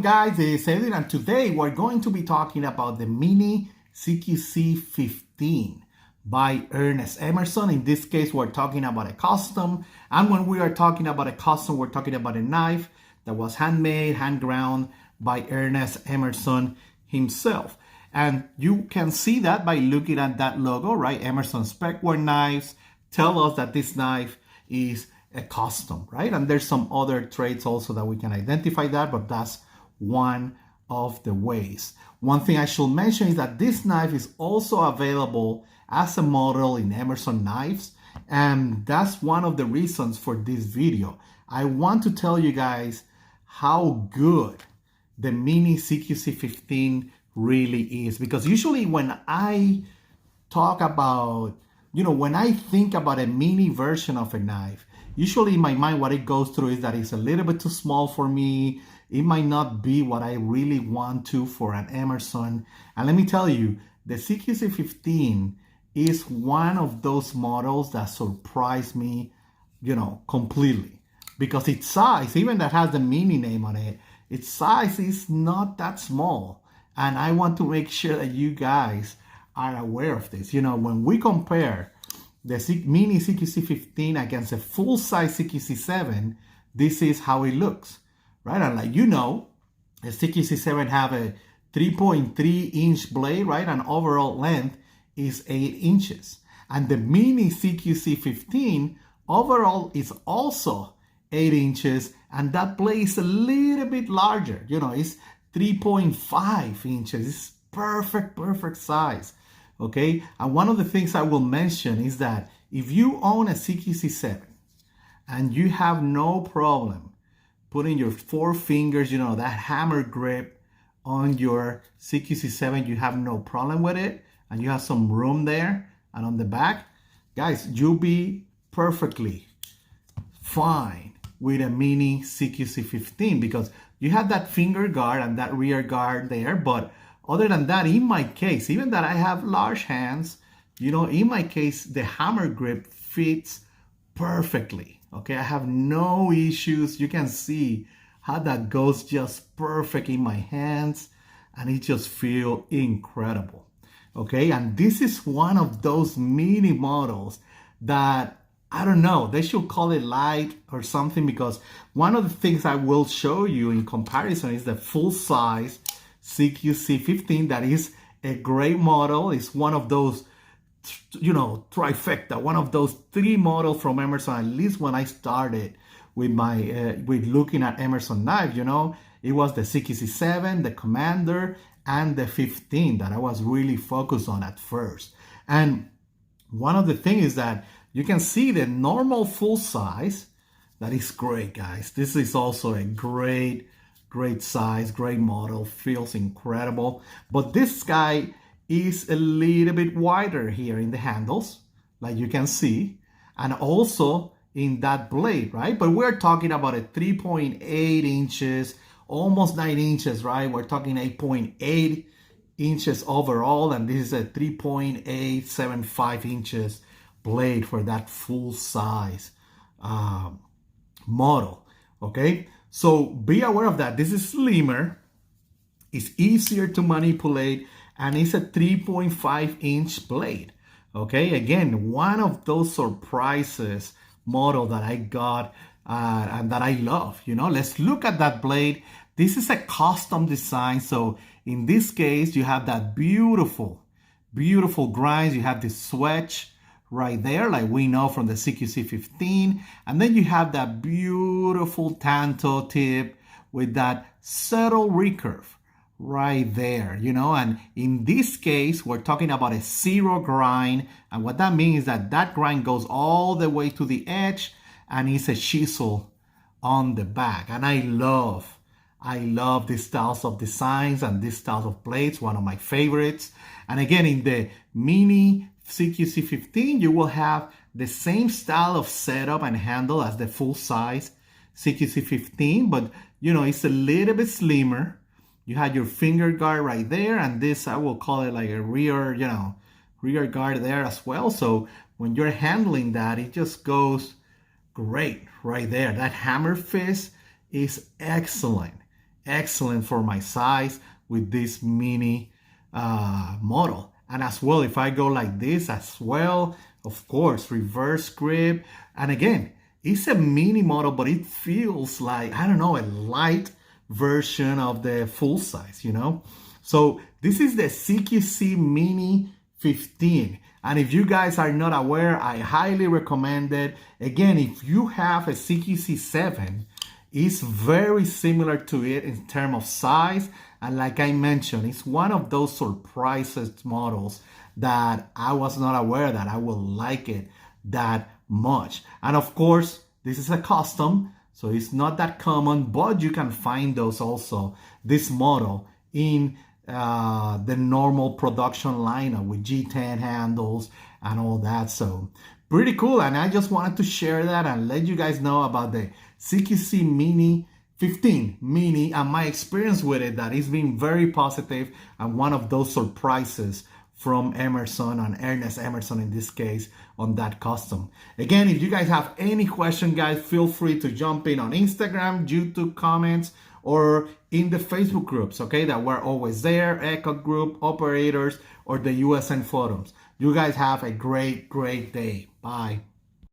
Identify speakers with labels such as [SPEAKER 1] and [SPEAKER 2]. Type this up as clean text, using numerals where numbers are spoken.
[SPEAKER 1] guys, it's Edwin, and today we're going to be talking about the Mini CQC-15 by Emerson. In this case, we're talking about a custom, and when we are talking about a custom, we're talking about a knife that was handmade, hand ground by Emerson himself. And you can see that by looking at that logo, right? Emerson Specwear knives tell us that this knife is a custom, right? And there's some other traits also that we can identify that, but that's one of the ways. One thing I should mention is that this knife is also available as a model in Emerson knives, and that's one of the reasons for this video. I want to tell you guys how good the Mini CQC-15 really is, because usually when I talk about, when I think about a mini version of a knife, usually in my mind, what it goes through is that it's a little bit too small for me. It might not be what I really want to for an Emerson. And let me tell you, the CQC-15 is one of those models that surprised me, completely. Because its size, even that has the mini name on it, its size is not that small. And I want to make sure that you guys are aware of this. When we compare the Mini CQC-15 against a full-size CQC-7, this is how it looks, right? And like the CQC-7 have a 3.3-inch blade, right? And overall length is 8 inches. And the Mini CQC-15 overall is also 8 inches, and that blade is a little bit larger. It's 3.5 inches. It's perfect size. Okay, and one of the things I will mention is that if you own a CQC-7 and you have no problem putting your 4 fingers, that hammer grip on your CQC-7, you have no problem with it, and you have some room there and on the back, guys, you'll be perfectly fine with a Mini CQC-15 because you have that finger guard and that rear guard there. But other than that, in my case, even that I have large hands, in my case, the hammer grip fits perfectly. Okay, I have no issues. You can see how that goes just perfect in my hands, and it just feels incredible. Okay, and this is one of those mini models that, I don't know, they should call it light or something, because one of the things I will show you in comparison is the full size CQC-15. That is a great model. It's one of those, trifecta, one of those 3 models from Emerson. At least when I started with my with looking at Emerson knives, it was the CQC-7, the Commander, and the 15 that I was really focused on at first. And one of the things is that you can see the normal full size. That is great, guys. This is also a great size, great model, feels incredible. But this guy is a little bit wider here in the handles, like you can see, and also in that blade, right? But we're talking about a 3.8 inches, almost 9 inches, right? We're talking 8.8 inches overall, and this is a 3.875 inches blade for that full size model, okay? So be aware of that. This is slimmer, it's easier to manipulate, and it's a 3.5-inch blade. Okay, again, one of those surprises model that I got and that I love. Let's look at that blade. This is a custom design. So in this case, you have that beautiful grinds. You have the swedge right there, like we know from the CQC-15. And then you have that beautiful tanto tip with that subtle recurve right there, and in this case, we're talking about a 0 grind. And what that means is that that grind goes all the way to the edge, and it's a chisel on the back. And I love these styles of designs and these styles of blades, one of my favorites. And again, in the Mini CQC-15, you will have the same style of setup and handle as the full size CQC-15, but it's a little bit slimmer. You had your finger guard right there, and this, I will call it like a rear guard there as well. So when you're handling that, it just goes great right there. That hammer fist is excellent excellent for my size with this mini model. And as well, if I go like this as well, of course, reverse grip. And again, it's a mini model, but it feels like, I don't know, a light version of the full size, So this is the CQC Mini 15. And if you guys are not aware, I highly recommend it. Again, if you have a CQC-7, it's very similar to it in terms of size. And like I mentioned, it's one of those surprises models that I was not aware that I will like it that much. And of course, this is a custom, so it's not that common, but you can find those also, this model, in the normal production lineup with G10 handles and all that. So pretty cool. And I just wanted to share that and let you guys know about the CQC Mini 15 Mini and my experience with it, that it's been very positive and one of those surprises from Emerson and Ernest Emerson in this case on that custom. Again, if you guys have any question, guys, feel free to jump in on Instagram, YouTube comments, or in the Facebook groups, okay, that we're always there, ECHO group, operators, or the USN forums. You guys have a great day. Bye.